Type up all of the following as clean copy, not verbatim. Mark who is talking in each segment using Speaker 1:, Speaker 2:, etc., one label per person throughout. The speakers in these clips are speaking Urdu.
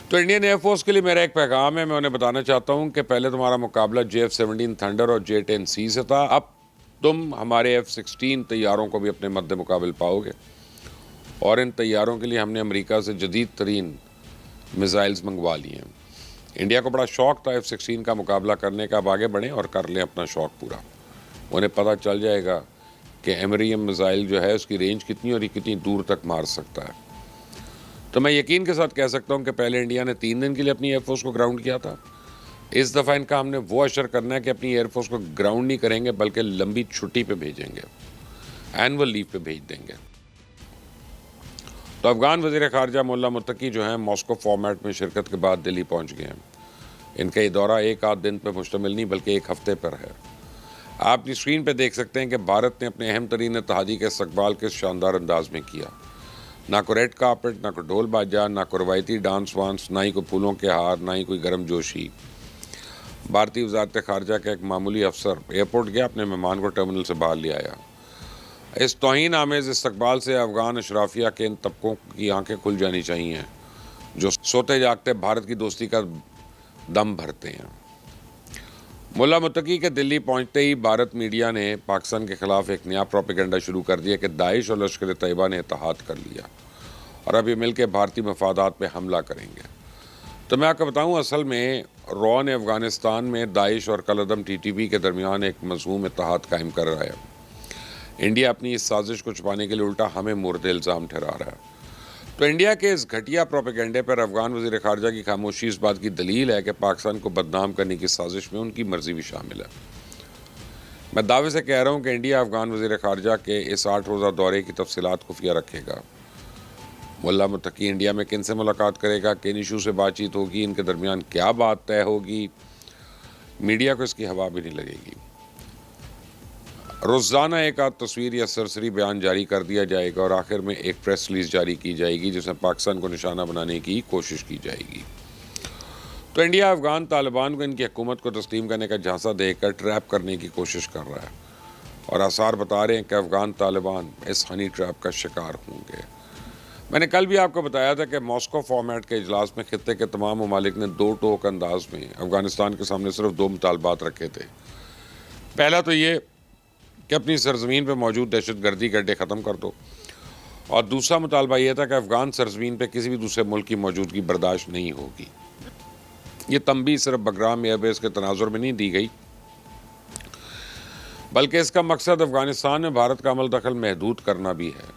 Speaker 1: تو انڈین ایئر فورس کے لیے میرا ایک پیغام ہے. میں انہیں بتانا چاہتا ہوں کہ پہلے تمہارا مقابلہ JF-17 تھنڈر اور J-10C سے تھا. اب تم ہمارے F-16 طیاروں کو بھی اپنے مد مقابل پاؤ گے، اور ان طیاروں کے لیے ہم نے امریکہ سے جدید ترین میزائلز منگوا لی ہیں. انڈیا کو بڑا شوق تھا F-16 کا مقابلہ کرنے کا. اب آگے بڑھیں اور کر لیں اپنا شوق پورا. انہیں پتہ چل جائے گا کہ ایمریم میزائل جو ہے اس کی رینج کتنی اور یہ کتنی دور تک مار سکتا ہے. تو میں یقین کے ساتھ کہہ سکتا ہوں کہ پہلے انڈیا نے 3 دن کے لیے اپنی ایئر فورس کو گراؤنڈ کیا تھا. اس دفعہ ان کا ہم نے وہ اشر کرنا ہے کہ اپنی ایئر فورس کو گراؤنڈ نہیں کریں گے بلکہ لمبی چھٹی پہ بھیجیں گے، اینول لیو پہ بھیج دیں گے. تو افغان وزیر خارجہ ملا متقی جو ہیں ماسکو فارمیٹ میں شرکت کے بعد دلی پہنچ گئے ہیں. ان کا یہ دورہ ایک آدھ دن پہ مشتمل نہیں بلکہ ایک ہفتے پر ہے. آپ اپنی اسکرین پہ دیکھ سکتے ہیں کہ بھارت نے اپنے اہم ترین اتحادی کے استقبال کے شاندار انداز میں کیا. نہ کوئی ریڈ کارپٹ، نہ کوئی ڈھول باجا، نہ کوئی روایتی ڈانس وانس، نہ ہی کوئی پھولوں کے ہار، نہ ہی کوئی گرم جوشی. بھارتی وزارت خارجہ کا ایک معمولی افسر ایئرپورٹ گیا، اپنے مہمان کو ٹرمینل سے باہر لے آیا. اس توہین آمیز استقبال سے افغان اشرافیہ کے ان طبقوں کی آنکھیں کھل جانی چاہیے جو سوتے جاگتے بھارت کی دوستی کا دم بھرتے ہیں. ملا متقی کے دلی پہنچتے ہی بھارت میڈیا نے پاکستان کے خلاف ایک نیا پروپیگنڈا شروع کر دیا کہ داعش اور لشکر طیبہ نے اتحاد کر لیا اور اب یہ مل کے بھارتی مفادات پہ حملہ کریں گے. تو میں آپ کو بتاؤں اصل میں رو نے افغانستان میں داعش اور کالعدم TTP کے درمیان ایک مضموم اتحاد قائم کر رہا ہے. انڈیا اپنی اس سازش کو چھپانے کے لیے الٹا ہمیں مورد الزام ٹھہرا رہا ہے. تو انڈیا کے اس گھٹیا پروپیگنڈے پر افغان وزیر خارجہ کی خاموشی اس بات کی دلیل ہے کہ پاکستان کو بدنام کرنے کی سازش میں ان کی مرضی بھی شامل ہے. میں دعوے سے کہہ رہا ہوں کہ انڈیا افغان وزیر خارجہ کے اس 8 روزہ دورے کی تفصیلات خفیہ رکھے گا. ملا متقی انڈیا میں کن سے ملاقات کرے گا، کن ایشو سے بات چیت ہوگی، ان کے درمیان کیا بات طے ہوگی، میڈیا کو اس کی ہوا بھی نہیں لگے گی. روزانہ ایک آدھ تصویر یا سرسری بیان جاری کر دیا جائے گا اور آخر میں ایک پریس ریلیز جاری کی جائے گی جس میں پاکستان کو نشانہ بنانے کی کوشش کی جائے گی. تو انڈیا افغان طالبان کو ان کی حکومت کو تسلیم کرنے کا جھانسا دے کر ٹریپ کرنے کی کوشش کر رہا ہے اور آثار بتا رہے ہیں کہ افغان طالبان اس ہنی ٹریپ کا شکار ہوں گے. میں نے کل بھی آپ کو بتایا تھا کہ ماسکو فارمیٹ کے اجلاس میں خطے کے تمام ممالک نے 2 ٹوک انداز میں افغانستان کے سامنے صرف 2 مطالبات رکھے تھے. پہلا تو یہ کہ اپنی سرزمین پہ موجود دہشت گردی کے اڈے ختم کر دو، اور دوسرا مطالبہ یہ تھا کہ افغان سرزمین پہ کسی بھی دوسرے ملک کی موجودگی برداشت نہیں ہوگی. یہ تنبیہ صرف بگرام ایئر بیس کے تناظر میں نہیں دی گئی بلکہ اس کا مقصد افغانستان میں بھارت کا عمل دخل محدود کرنا بھی ہے.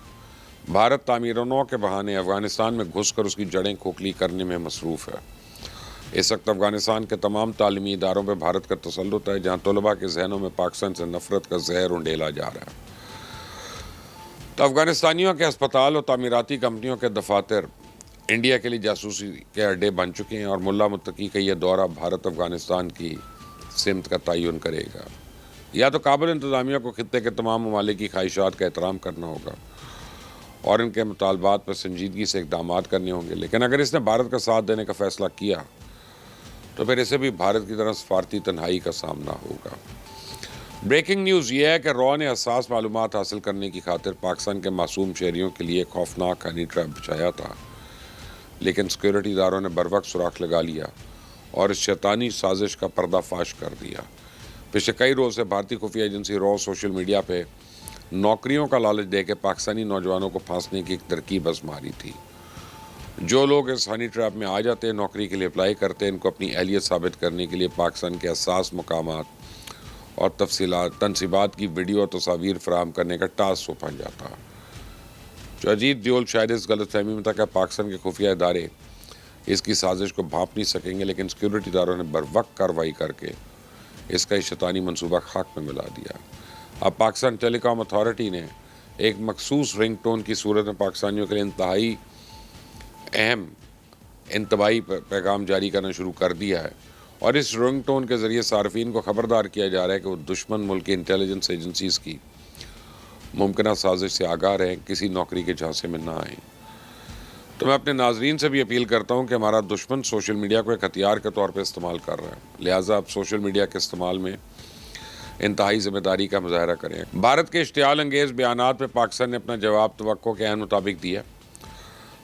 Speaker 1: بھارت تعمیر نو کے بہانے افغانستان میں گھس کر اس کی جڑیں کھوکھلی کرنے میں مصروف ہے. اس وقت افغانستان کے تمام تعلیمی اداروں پہ بھارت کا تسلط ہے جہاں طلباء کے ذہنوں میں پاکستان سے نفرت کا زہر انڈیلا جا رہا ہے. تو افغانستانیوں کے ہسپتال اور تعمیراتی کمپنیوں کے دفاتر انڈیا کے لیے جاسوسی کے اڈے بن چکے ہیں اور ملا متقی کا یہ دورہ بھارت افغانستان کی سمت کا تعین کرے گا. یا تو کابل انتظامیہ کو خطے کے تمام ممالک کی خواہشات کا احترام کرنا ہوگا اور ان کے مطالبات پر سنجیدگی سے اقدامات کرنے ہوں گے، لیکن اگر اس نے بھارت کا ساتھ دینے کا فیصلہ کیا تو پھر اسے بھی بھارت کی طرح سفارتی تنہائی کا سامنا ہوگا. بریکنگ نیوز یہ ہے کہ رو نے حساس معلومات حاصل کرنے کی خاطر پاکستان کے معصوم شہریوں کے لیے خوفناک ہنی ٹریپ بچھایا تھا، لیکن سیکورٹی اداروں نے بروقت سراغ لگا لیا اور اس شیطانی سازش کا پردہ فاش کر دیا. پچھلے کئی روز سے بھارتی خفیہ ایجنسی رو سوشل میڈیا پہ نوکریوں کا لالچ دے کے پاکستانی نوجوانوں کو پھانسنے کی ایک ترکیب آزماری تھی. جو لوگ اس ہنی ٹریپ میں آ جاتے ہیں، نوکری کے لیے اپلائی کرتے ہیں، ان کو اپنی اہلیت ثابت کرنے کے لیے پاکستان کے حساس مقامات اور تنصیبات کی ویڈیو اور تصاویر فراہم کرنے کا ٹاسک سونپا جاتا. جو اجیت دیول شاید اس غلط فہمی میں تھا کہ پاکستان کے خفیہ ادارے اس کی سازش کو بھانپ نہیں سکیں گے، لیکن سیکورٹی اداروں نے بروقت کارروائی کر کے اس کا شیطانی منصوبہ خاک میں ملا دیا. اب پاکستان ٹیلی کام اتھارٹی نے ایک مخصوص رنگ ٹون کی صورت میں پاکستانیوں کے لیے انتہائی اہم انتباہی پیغام جاری کرنا شروع کر دیا ہے اور اس رنگ ٹون کے ذریعے صارفین کو خبردار کیا جا رہا ہے کہ وہ دشمن ملک کی انٹیلیجنس ایجنسیز کی ممکنہ سازش سے آگاہ رہیں، کسی نوکری کے جھانسے میں نہ آئیں. تو میں اپنے ناظرین سے بھی اپیل کرتا ہوں کہ ہمارا دشمن سوشل میڈیا کو ایک ہتھیار کے طور پہ استعمال کر رہا ہے، لہٰذا آپ سوشل میڈیا کے استعمال میں انتہائی ذمہ داری کا مظاہرہ کریں. بھارت کے اشتعال انگیز بیانات پہ پاکستان نے اپنا جواب توقع کے عین مطابق دیا.